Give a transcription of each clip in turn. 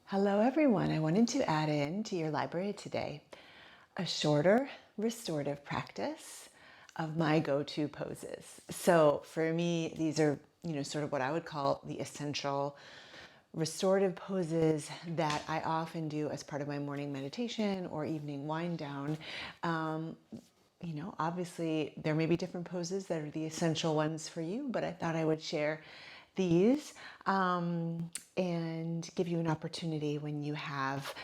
Hello everyone. I wanted to add in to your library today a shorter restorative practice of my go-to poses. So for me, these are, sort of what I would call the essential restorative poses that I often do as part of my morning meditation or evening wind down. Obviously there may be different poses that are the essential ones for you, but I thought I would share these and give you an opportunity when you have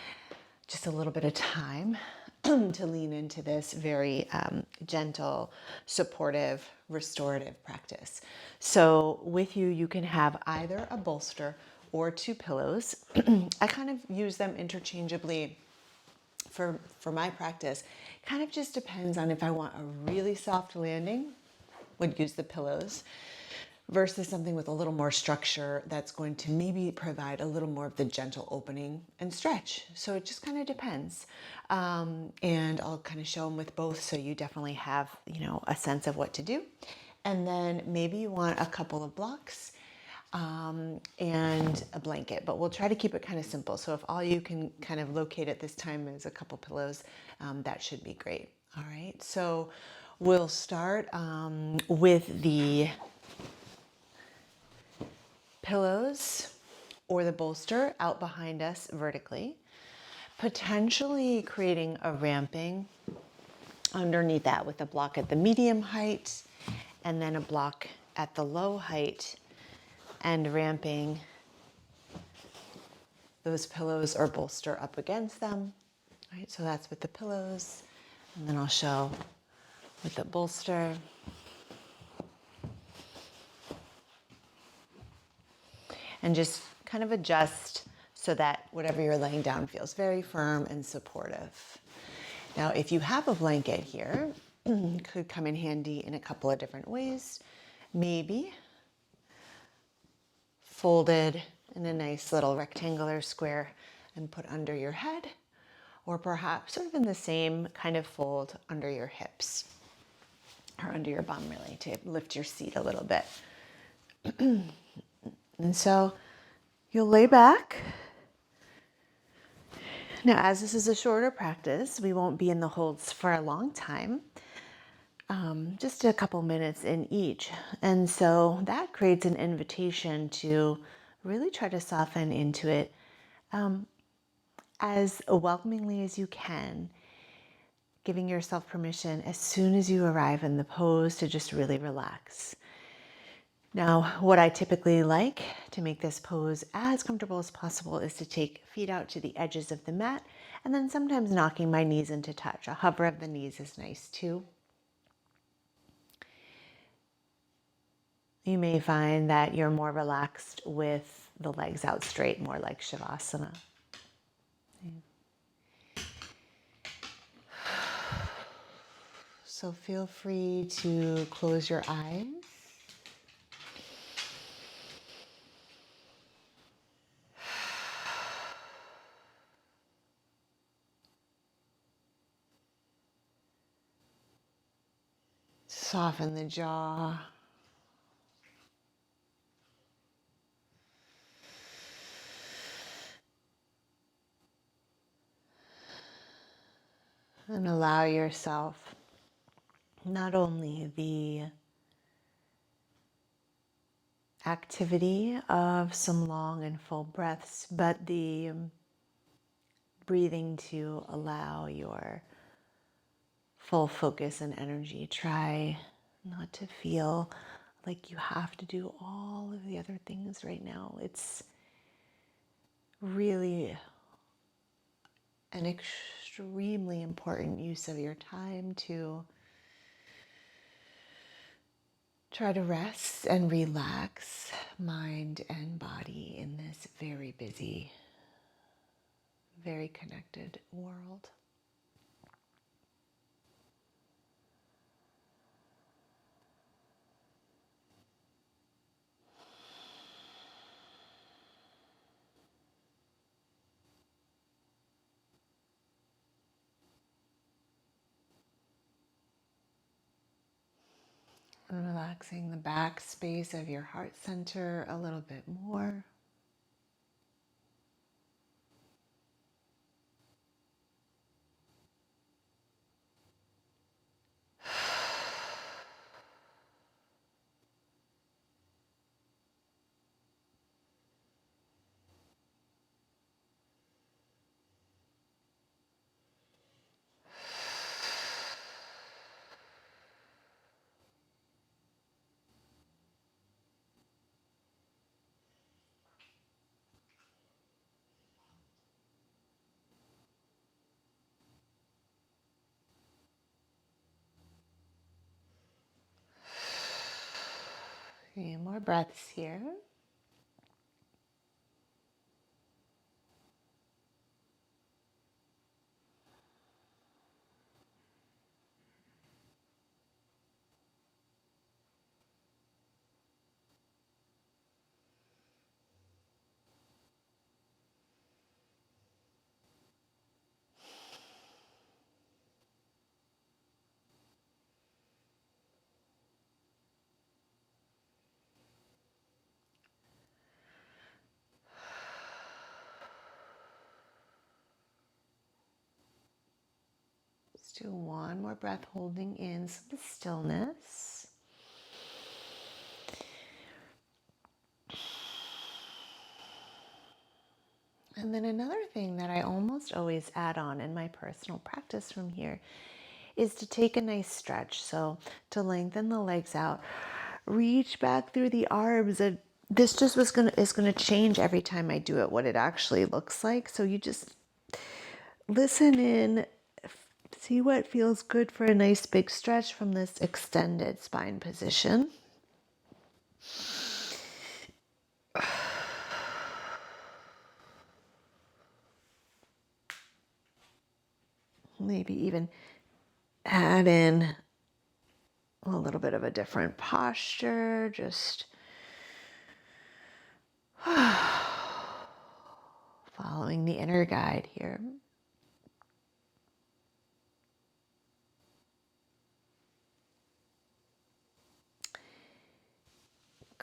just a little bit of time to lean into this very gentle, supportive, restorative practice. So with you, you can have either a bolster or two pillows. I kind of use them interchangeably for my practice. Kind of just depends on if I want a really soft landing, would use the pillows, versus something with a little more structure that's going to maybe provide a little more of the gentle opening and stretch. So it just kind of depends. And I'll kind of show them with both so you definitely have, a sense of what to do. And then maybe you want a couple of blocks and a blanket, but we'll try to keep it kind of simple. So if all you can kind of locate at this time is a couple pillows, that should be great. All right, so we'll start with the pillows or the bolster out behind us vertically, potentially creating a ramping underneath that with a block at the medium height and then a block at the low height and ramping those pillows or bolster up against them. All right, so that's with the pillows, and then I'll show with the bolster. And just kind of adjust so that whatever you're laying down feels very firm and supportive. Now, if you have a blanket here, could come in handy in a couple of different ways. Maybe folded in a nice little rectangular square and put under your head, or perhaps sort of in the same kind of fold under your hips or under your bum, really, to lift your seat a little bit. And so you'll lay back. Now, as this is a shorter practice, we won't be in the holds for a long time, just a couple minutes in each. And so that creates an invitation to really try to soften into it as welcomingly as you can, giving yourself permission as soon as you arrive in the pose to just really relax. Now, what I typically like to make this pose as comfortable as possible is to take feet out to the edges of the mat and then sometimes knocking my knees into touch. A hover of the knees is nice too. You may find that you're more relaxed with the legs out straight, more like Shavasana. So feel free to close your eyes. Soften the jaw. And allow yourself not only the activity of some long and full breaths, but the breathing to allow your full focus and energy. Try not to feel like you have to do all of the other things right now. It's really an extremely important use of your time to try to rest and relax mind and body in this very busy, very connected world. And relaxing the back space of your heart center a little bit more. 3 more breaths here. Let's do one more breath, holding in some stillness. And then another thing that I almost always add on in my personal practice from here is to take a nice stretch. So to lengthen the legs out, reach back through the arms, and this just is gonna change every time I do it, what it actually looks like. So you just listen in, see what feels good for a nice big stretch from this extended spine position. Maybe even add in a little bit of a different posture, just following the inner guide here.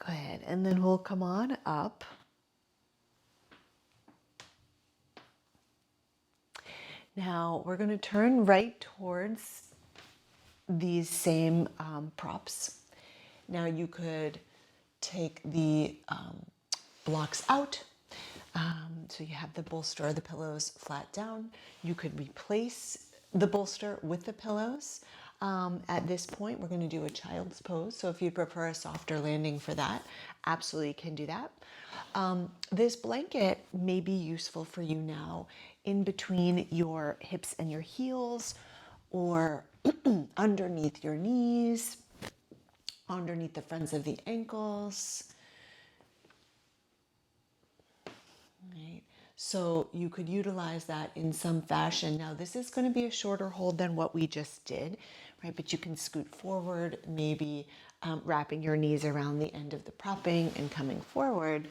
Good, and then we'll come on up. Now we're going to turn right towards these same props. Now you could take the blocks out. So you have the bolster or the pillows flat down. You could replace the bolster with the pillows. At this point, we're going to do a child's pose. So if you'd prefer a softer landing for that, absolutely can do that. This blanket may be useful for you now in between your hips and your heels, or underneath your knees, underneath the fronts of the ankles. Right. So you could utilize that in some fashion. Now this is going to be a shorter hold than what we just did, right? But you can scoot forward, maybe wrapping your knees around the end of the propping and coming forward.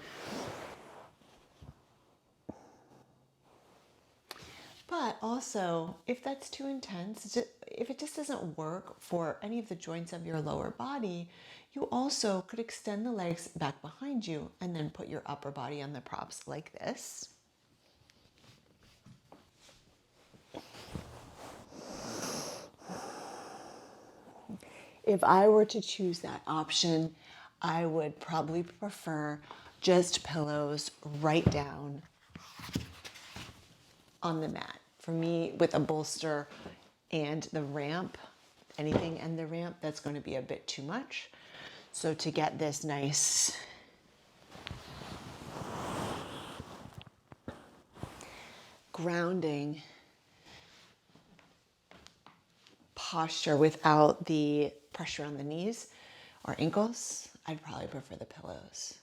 But also, if that's too intense, if it just doesn't work for any of the joints of your lower body, you also could extend the legs back behind you and then put your upper body on the props like this. If I were to choose that option, I would probably prefer just pillows right down on the mat. For me, with a bolster and the ramp, anything and the ramp, that's going to be a bit too much. So to get this nice grounding posture without the pressure on the knees or ankles, I'd probably prefer the pillows.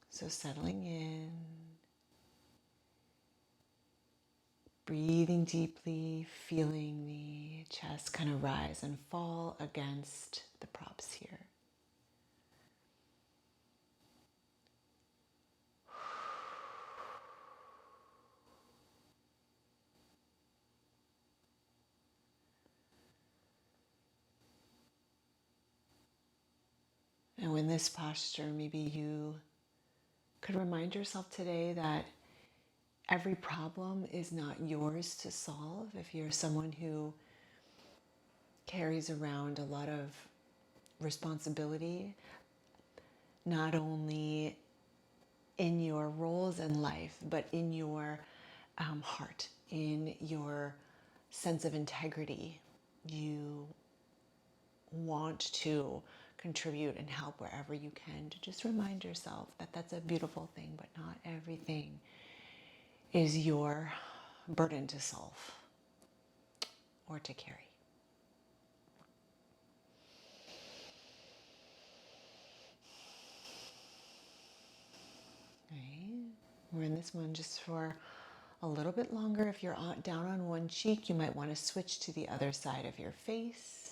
So settling in, breathing deeply, feeling the chest kind of rise and fall against the props here. And in this posture, maybe you could remind yourself today that every problem is not yours to solve. If you're someone who carries around a lot of responsibility, not only in your roles in life, but in your heart, in your sense of integrity, you want to contribute and help wherever you can, to just remind yourself that that's a beautiful thing, but not everything is your burden to solve or to carry. We're in this one just for a little bit longer. If you're down on one cheek, you might want to switch to the other side of your face.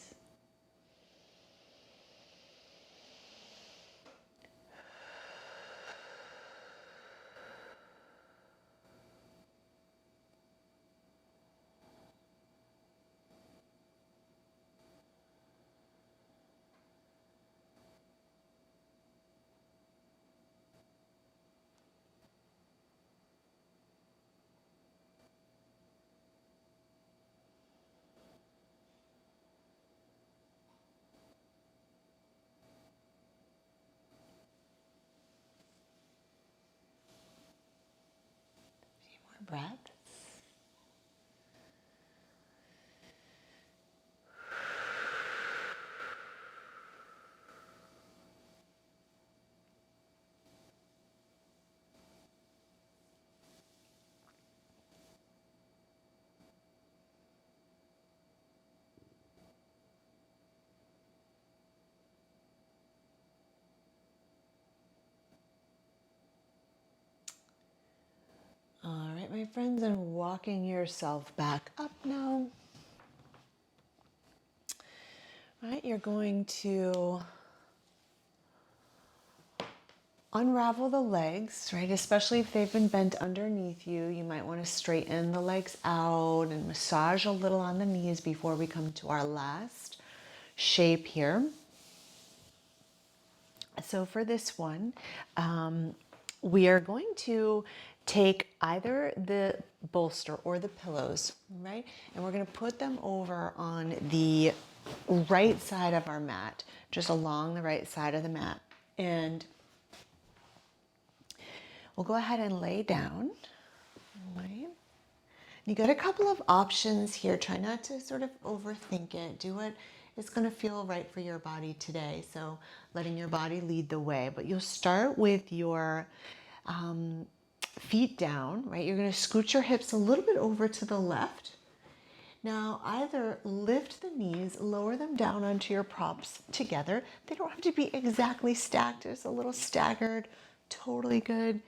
Breaths. All right, my friends, and walking yourself back up now. All right, you're going to unravel the legs, right? Especially if they've been bent underneath you. You might want to straighten the legs out and massage a little on the knees before we come to our last shape here. So for this one, we are going to take either the bolster or the pillows, right? And we're going to put them over on the right side of our mat, just along the right side of the mat. And we'll go ahead and lay down, right? You got a couple of options here. Try not to sort of overthink it. Do what is going to feel right for your body today. So letting your body lead the way. But you'll start with your feet down, right? You're going to scoot your hips a little bit over to the left. Now, either lift the knees, lower them down onto your props together. They don't have to be exactly stacked. It's a little staggered. Totally good.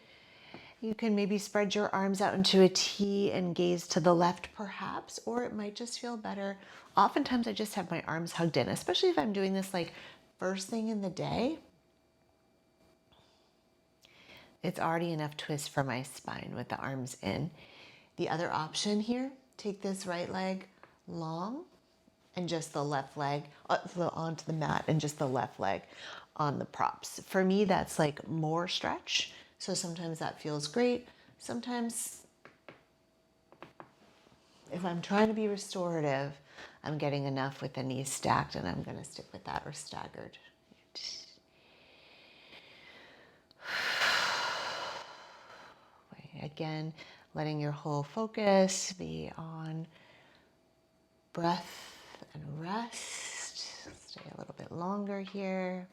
You can maybe spread your arms out into a T and gaze to the left perhaps, or it might just feel better. Oftentimes I just have my arms hugged in, especially if I'm doing this like first thing in the day. It's already enough twist for my spine with the arms in. The other option here, take this right leg long and just the left leg onto the mat and just the left leg on the props. For me, that's like more stretch. So sometimes that feels great. Sometimes if I'm trying to be restorative, I'm getting enough with the knees stacked and I'm going to stick with that or staggered. Again, letting your whole focus be on breath and rest. Stay a little bit longer here.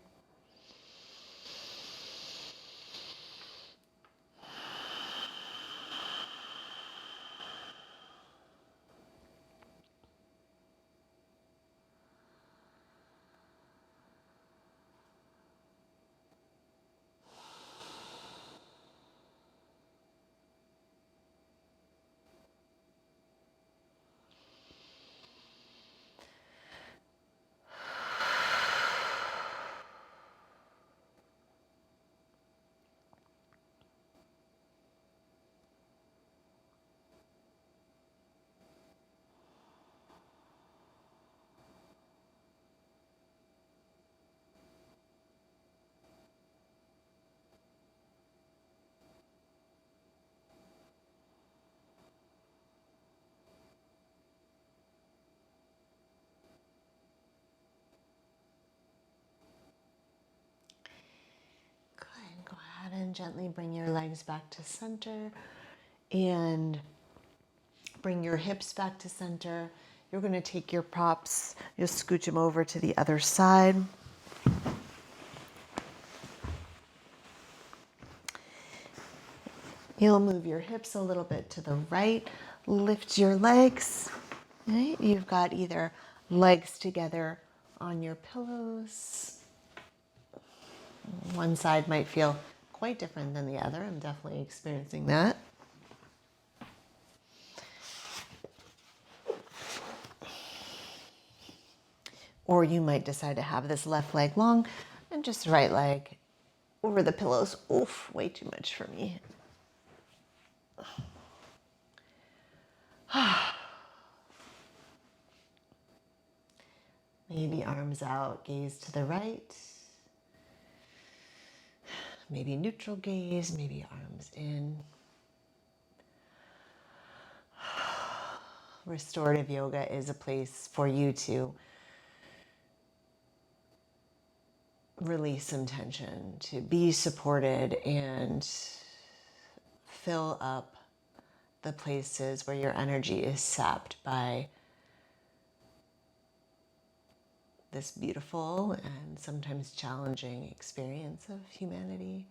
Good. Go ahead and gently bring your legs back to center and bring your hips back to center. You're going to take your props, you'll scooch them over to the other side. You'll move your hips a little bit to the right, lift your legs. Right? You've got either legs together on your pillows. One side might feel quite different than the other. I'm definitely experiencing that. Or you might decide to have this left leg long and just right leg over the pillows. Oof, way too much for me. Maybe arms out, gaze to the right. Maybe neutral gaze, maybe arms in. Restorative yoga is a place for you to release some tension, to be supported and fill up the places where your energy is sapped by this beautiful and sometimes challenging experience of humanity.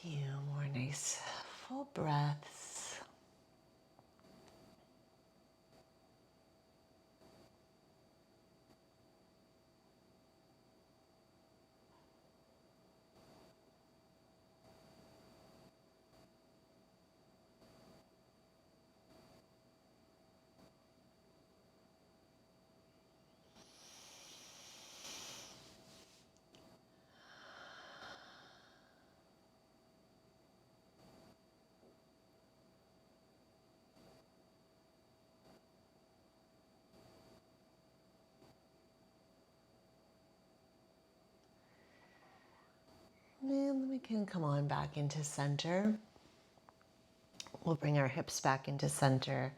Few more nice full breaths. And then we can come on back into center. We'll bring our hips back into center.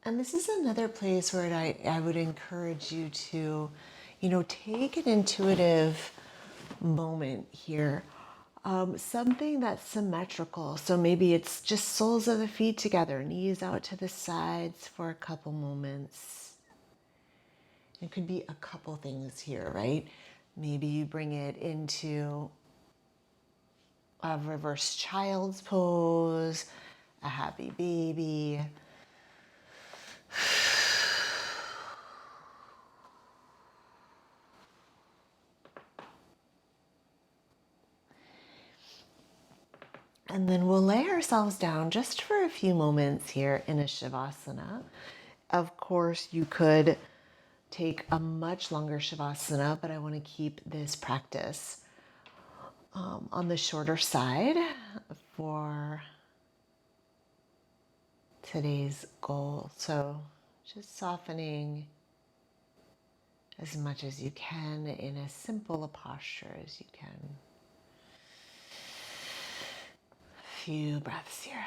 And this is another place where I would encourage you to, take an intuitive moment here. Something that's symmetrical. So maybe it's just soles of the feet together, knees out to the sides for a couple moments. It could be a couple things here, right? Maybe you bring it into a reverse child's pose, a happy baby. And then we'll lay ourselves down just for a few moments here in a Shavasana. Of course, you could take a much longer Shavasana, but I want to keep this practice on the shorter side for today's goal. So just softening as much as you can in as simple a posture as you can. A few breaths here.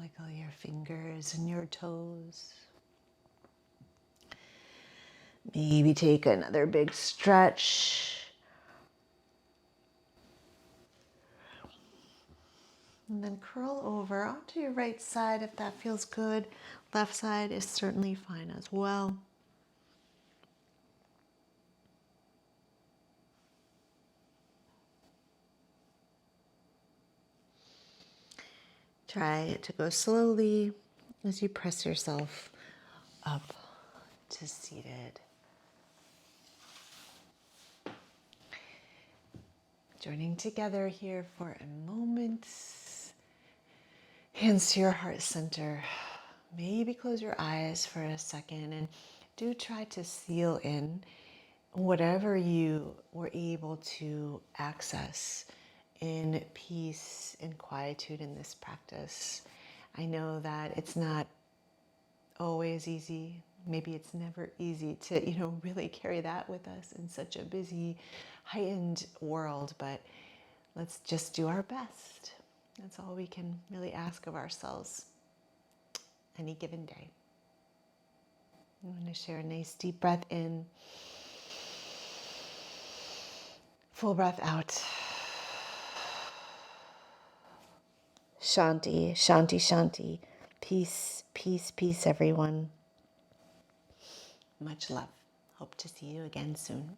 Wiggle your fingers and your toes. Maybe take another big stretch And then curl over onto your right side if that feels good. Left side is certainly fine as well. Try to go slowly as you press yourself up to seated. Joining together here for a moment. Hands to your heart center. Maybe close your eyes for a second and do try to seal in whatever you were able to access in peace and quietude in this practice. I know that it's not always easy. Maybe it's never easy to, really carry that with us in such a busy, heightened world, but let's just do our best. That's all we can really ask of ourselves any given day. I'm going to share a nice deep breath in, full breath out. Shanti, shanti, shanti. Peace, peace, peace, everyone. Much love. Hope to see you again soon.